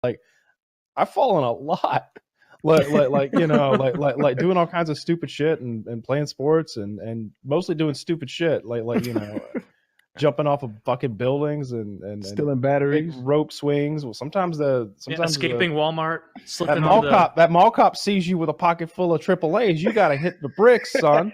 Like I've fallen a lot. Like you know, like doing all kinds of stupid shit and playing sports and mostly doing stupid shit. Like you know, jumping off of fucking buildings and Stealing big batteries. rope swings. Well, sometimes escaping Walmart, that slipping mall into the. cop that mall cop sees you with a pocket full of AAAs. You got to hit the bricks, son.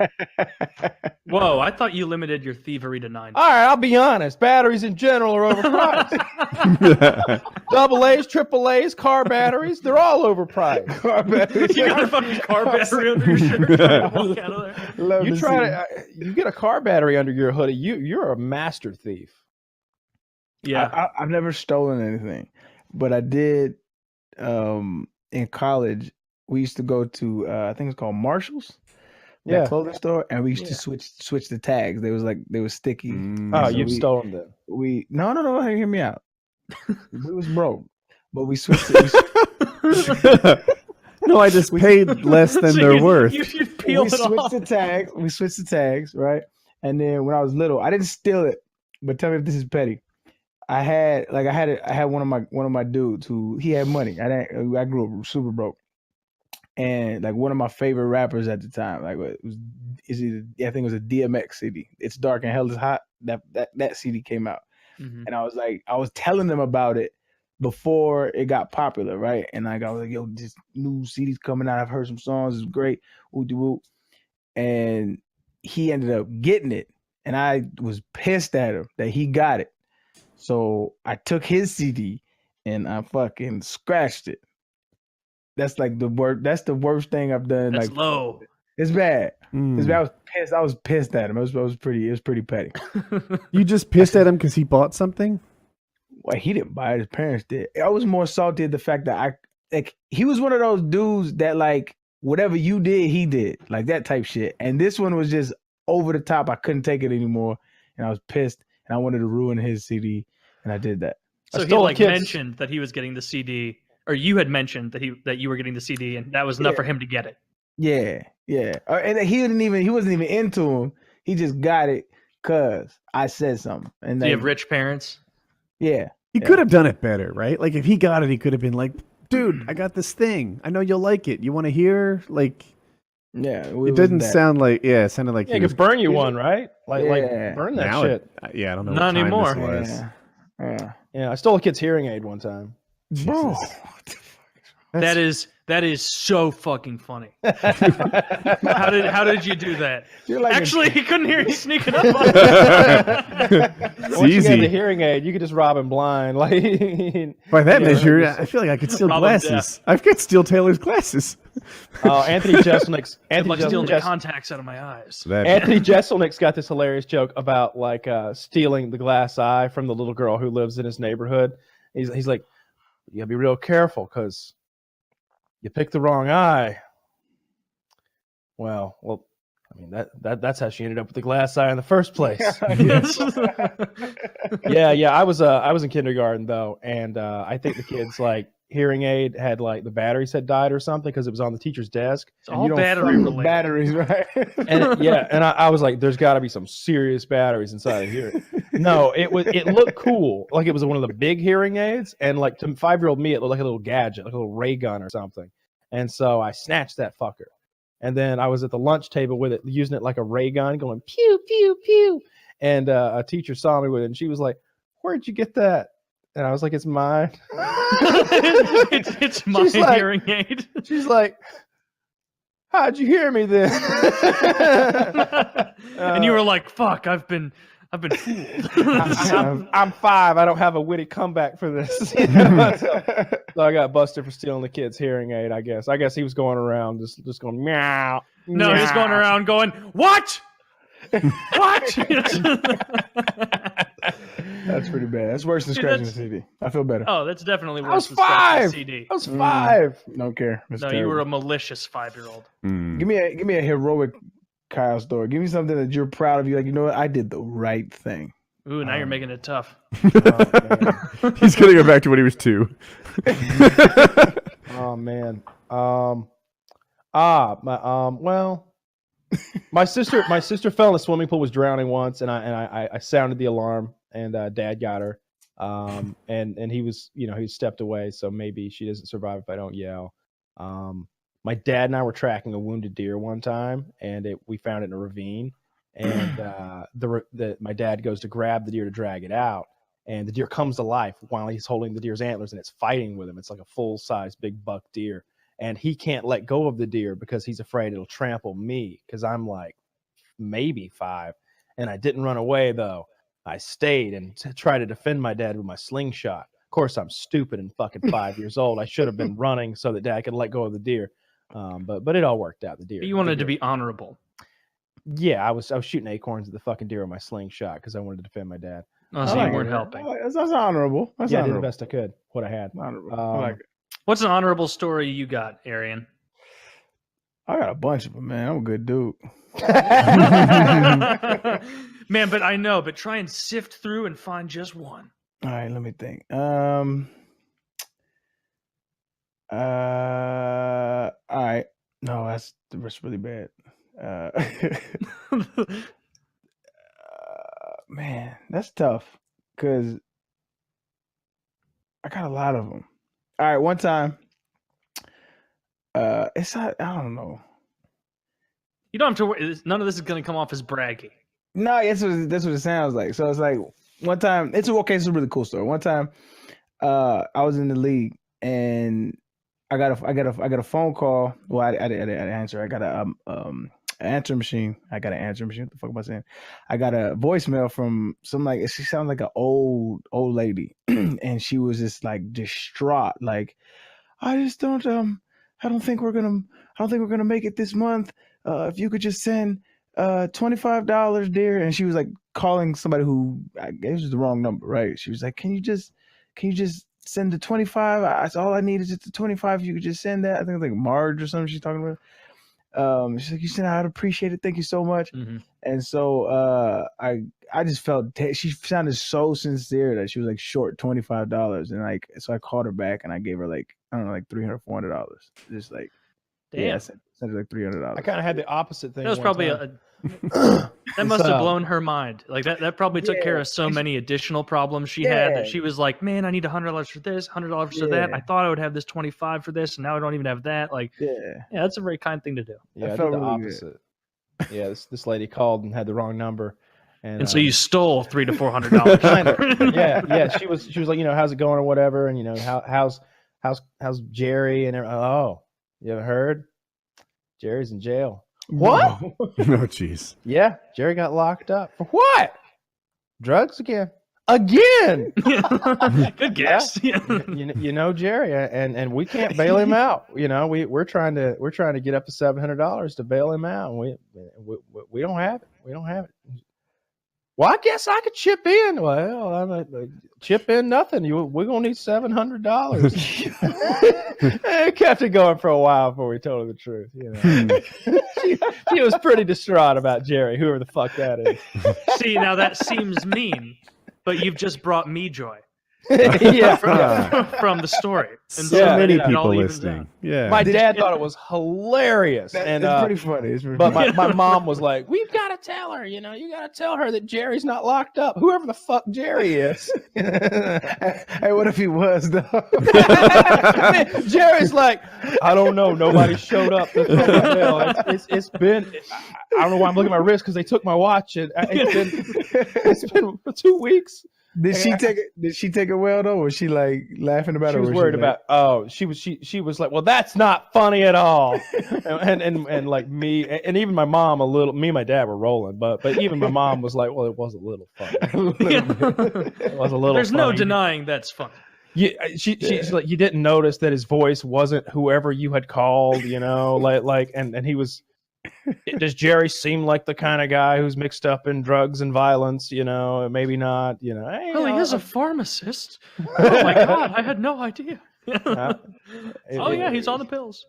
Whoa! I thought you limited your thievery to 9. All right, I'll be honest. Batteries in general are overpriced. Double A's, triple A's, car batteries, they're all overpriced. Car batteries. You got a fucking car battery under your shirt. Trying to walk out of there. Love You to try see to you get a car battery under your hoodie, you're a master thief. Yeah. I've never stolen anything, but I did in college. We used to go to I think it's called Marshall's, Yeah. that clothing store, and we used Yeah. to switch the tags. They were sticky. Oh, So you've we- stolen them. We no, hear me out. We was broke, but we switched it. No, I just paid less than So they're you- worth. You should peel We it switched off. the tags. We switched the tags, right? And then when I was little, I didn't steal it, but tell me if this is petty. I had one of my dudes who he had money. I grew up super broke, and like one of my favorite rappers at the time, like I think it was a DMX CD. It's Dark and Hell is Hot. That CD came out, Mhm. and I was telling them about it before it got popular, right? And like I was like, yo, this new CD's coming out. I've heard some songs. It's great. Woo-de-woo. And he ended up getting it, and I was pissed at him that he got it. So I took his CD and I fucking scratched it. That's like the worst. That's the worst thing I've done. That's like low. It's bad. Mm. It's bad. I was pissed at him. It was pretty petty. You just pissed at him because he bought something? Well, he didn't buy it. His parents did. I was more salty at the fact that he was one of those dudes that like whatever you did, he did, like that type shit. And this one was just over the top. I couldn't take it anymore, and I was pissed. And I wanted to ruin his CD, and I did that. So he stole like kids. mentioned that he was getting the CD, or you had mentioned that you were getting the CD, and that was enough Yeah. for him to get it. Yeah. And he wasn't even into him. He just got it because I said something. And Do you then, have rich parents? yeah. He Yeah. could have done it better, right? Like if he got it, he could have been like, dude, I got this thing. I know you'll like it. You want to hear? Like, Yeah. it didn't sound like, it sounded like Yeah, he he was could burn you one, right? Like Yeah. burn that now shit. Yeah, I don't know. Not what time anymore. This was. Yeah. Yeah, I stole a kid's hearing aid one time. Bro. That is so fucking funny. How did you do that? You're like Actually, he couldn't hear you sneaking up on him. It's Once you get the easy. hearing aid, you could just rob him blind. Like By that Yeah, measure, right. I feel like I could steal Rob him glasses. I could steal Taylor's glasses. Anthony Jeselnik's Good luck stealing the Jes- contacts out of my eyes. Anthony Jeselnik's got this hilarious joke about like stealing the glass eye from the little girl who lives in his neighborhood. He's like, you gotta be real careful because you pick the wrong eye. Well, I mean that's how she ended up with the glass eye in the first place. Yeah. I was in kindergarten though, and I think the kid's like hearing aid had like the batteries had died or something because it was on the teacher's desk. It's all you don't battery fuck with related. batteries, right? And I was like, there's got to be some serious batteries inside of here. No, it looked cool, like it was one of the big hearing aids, and like to 5-year-old me, it looked like a little gadget, like a little ray gun or something. And so I snatched that fucker, and then I was at the lunch table with it, using it like a ray gun, going pew pew pew. And a teacher saw me with it, and she was like, "Where'd you get that?" And I was like, "It's mine." it's my She's like- hearing aid. She's like, "How'd you hear me then?" And you were like, "Fuck, I've been fooled." I'm 5. I don't have a witty comeback for this. You know? So I got busted for stealing the kid's hearing aid. I guess he was going around just going meow. No, he's going meow. around going, "What? What?" That's pretty bad. That's worse than Dude, scratching the that's- CD. I feel better. Oh, that's definitely I worse was than scratching the 5. CD. I was 5. Don't care. It's No, you were terrible. a malicious 5-year-old. Give me a heroic Kyle story. Give me something that you're proud of. You like, you know what? I did the right thing. Ooh, now you're making it tough. He's gonna go back to when he was 2. Oh man. Well, my sister fell in a swimming pool, was drowning once, and I sounded the alarm, and Dad got her, And he was, he stepped away, so maybe she doesn't survive if I don't yell. My dad and I were tracking a wounded deer one time, and we found it in a ravine. And my dad goes to grab the deer to drag it out, and the deer comes to life while he's holding the deer's antlers, and it's fighting with him. It's like a full-size big buck deer, and he can't let go of the deer because he's afraid it'll trample me, because I'm like maybe 5, and I didn't run away though. I stayed and tried to defend my dad with my slingshot. Of course, I'm stupid and fucking 5 years old. I should have been running so that dad could let go of the deer. But it all worked out. The deer. You wanted to be honorable. Yeah, I was shooting acorns at the fucking deer with my slingshot because I wanted to defend my dad. Oh, so you weren't helping. That's honorable. That's I did honorable. the best I could. What I had. Honorable. I like it. What's an honorable story you got, Arian? I got a bunch of them, man. I'm a good dude. Man, but I know, but try and sift through and find just one. All right, let me think. All right. No, that's really bad. Man, that's tough because I got a lot of them. All right, one time, it's not, I don't know. You don't have to worry. None of this is going to come off as braggy. No, that's what it sounds like. So it's like one time, it's a really cool story. One time, I was in the league and I got a phone call. Well, I didn't answer. I got an answer machine. What the fuck am I saying? I got a voicemail from she sounded like an old lady, and she was just like distraught. Like, I don't think we're gonna make it this month. If you could just send $25, dear. And she was like calling somebody who I guess was the wrong number, right? She was like, can you just send the 25? That's all I need is just the 25. If you could just send that. I think it was like Marge or something she's talking about. She's like, you said I'd appreciate it. Thank you so much. Mm-hmm. And so I just felt she sounded so sincere that she was like short $25, and like so I called her back and I gave her like I don't know like $300, $400. Just like damn. Yeah, I sent her like $300. I kind of had the opposite thing. That was probably that must have blown her mind. Like that probably took care of so many additional problems she had that she was like, man, I need $100 for this, $100 for that. I thought I would have this 25 for this, and now I don't even have that. Like, yeah, that's a very kind thing to do. Yeah, I did the opposite. Yeah, this lady called and had the wrong number, and so you stole $300 to $400. Kind of. Yeah. She was like, how's it going or whatever, and how's Jerry and oh, you haven't heard? Jerry's in jail. What? Oh, jeez. Yeah, Jerry got locked up for what? Drugs again. Again. Good guess. Yeah. You know Jerry, and we can't bail him out. We're trying to get up to $700 to bail him out, and we don't have it. We don't have it. Well, I guess I could chip in. Well, I'm chip in nothing. We're gonna need $700. I kept it going for a while before we told her the truth. She was pretty distraught about Jerry, whoever the fuck that is. See, now that seems mean, but you've just brought me joy. Yeah, from the story. And so many people listening. Yeah, my dad thought it was hilarious, and it's pretty funny. But my mom was like, "We've got to tell her. You got to tell her that Jerry's not locked up. Whoever the fuck Jerry is." Hey, what if he was though? Jerry's like, I don't know. Nobody showed up. It's been. I don't know why I'm looking at my wrist because they took my watch, and it's been 2 weeks. Did she take it well though? Was she like laughing about it? She was worried about. Oh, she was like, well, that's not funny at all. and like me and even my mom me and my dad were rolling, but even my mom was like, well, it was a little funny. It was a little. There's funny. No denying that's funny. She's like, you didn't notice that his voice wasn't whoever you had called, and he was. Does Jerry seem like the kind of guy who's mixed up in drugs and violence? Maybe not. He is a pharmacist. Oh my god, I had no idea. He's on the pills.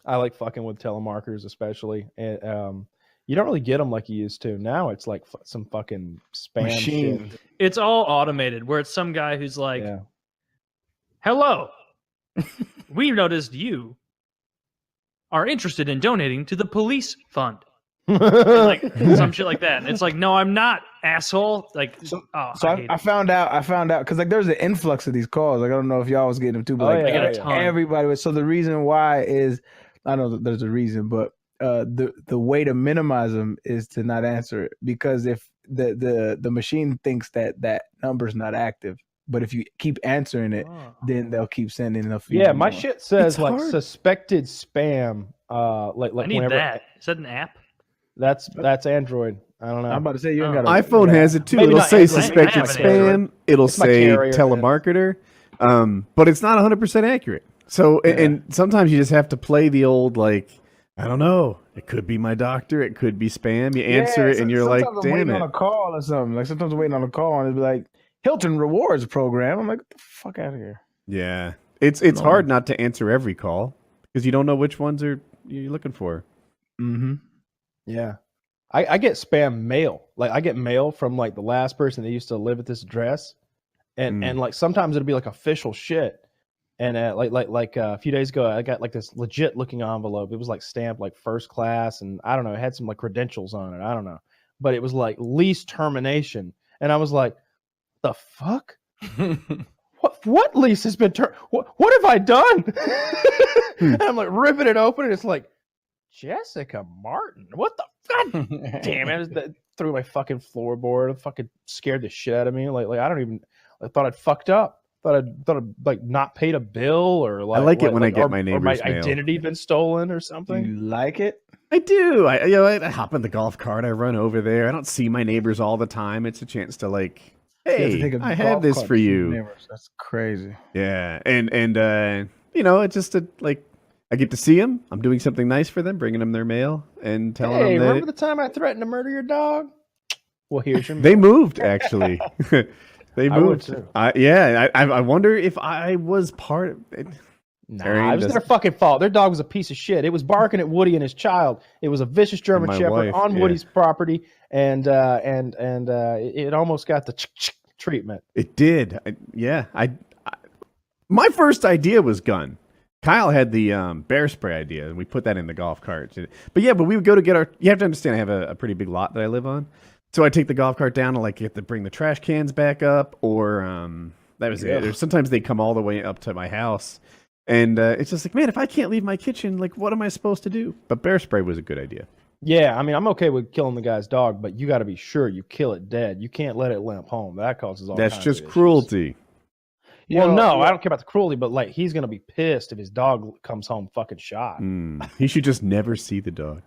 I like fucking with telemarketers, especially. And, you don't really get them like you used to. Now it's like some fucking spam machine. Shit. It's all automated, where it's some guy who's like, "Hello, we noticed you are interested in donating to the police fund. like some shit like that. And it's like, no, I'm not, asshole. Like, I found out because like there's an influx of these calls. Like I don't know if y'all was getting them too, but I get a ton. everybody was. So the reason why is, I know that there's a reason, but the way to minimize them is to not answer it, because if the machine thinks that number's not active, but if you keep answering it, then they'll keep sending enough. Yeah, my shit says It's like hard. suspected spam. Like I need whenever that. Is that an app? that's Android. I don't know. I'm about to say you ain't got iPhone has it too. Maybe It'll not say Android. suspected I have an Android. spam. It'll It's my say carrier, telemarketer, but it's not 100% accurate. So and sometimes you just have to play the old like, I don't know. It could be my doctor. It could be spam. You answer it and you're like, sometimes I'm damn waiting it. on a call or something. Like sometimes I'm waiting on a call and it'll be like Hilton Rewards program. I'm like, get the fuck out of here. Yeah, it's hard not to answer every call because you don't know which ones you're looking for. Mm-hmm. Yeah. I get spam mail. Like I get mail from like the last person that used to live at this address. And like sometimes it'll be like official shit. And like a few days ago, I got like this legit looking envelope. It was like stamped like first class, and I don't know, it had some like credentials on it. I don't know. But it was like lease termination. And I was like, the fuck? What lease has been turned? What have I done? And I'm like ripping it open, and it's like Jessica Martin. What the god damn it? That threw my fucking floorboard. It fucking scared the shit out of me. Like I thought I'd fucked up. Thought I'd like not paid a bill, or like I like it when I get my or neighbor's my mail. identity been stolen or something. You like it? I do. I hop in the golf cart. I run over there. I don't see my neighbors all the time. It's a chance to like, You have to hey, take a I golf have this cart for to see you. neighbors. That's crazy. Yeah, and it's just like I get to see them. I'm doing something nice for them, bringing them their mail and telling Hey, them that remember the time I threatened to murder your dog? Well, here's your they mail. moved. Actually, they I would moved. too. I wonder if I was part of it. Nah, it was their fucking fault. Their dog was a piece of shit. It was barking at Woody and his child. It was a vicious German my Shepherd wife, on yeah. Woody's property, and it almost got the treatment. It did. My first idea was gun. Kyle had the bear spray idea, and we put that in the golf cart. But we would go to get our. You have to understand, I have a pretty big lot that I live on, so I take the golf cart down and like you have to bring the trash cans back up, or that was it. Or sometimes they come all the way up to my house, and it's just like, man, if I can't leave my kitchen, like, what am I supposed to do? But bear spray was a good idea. Yeah, I mean, I'm okay with killing the guy's dog, but you got to be sure you kill it dead. You can't let it limp home. That causes all. That's kinds just of issues. cruelty. Well, no, I don't care about the cruelty, but like he's gonna be pissed if his dog comes home fucking shot. He should just never see the dog.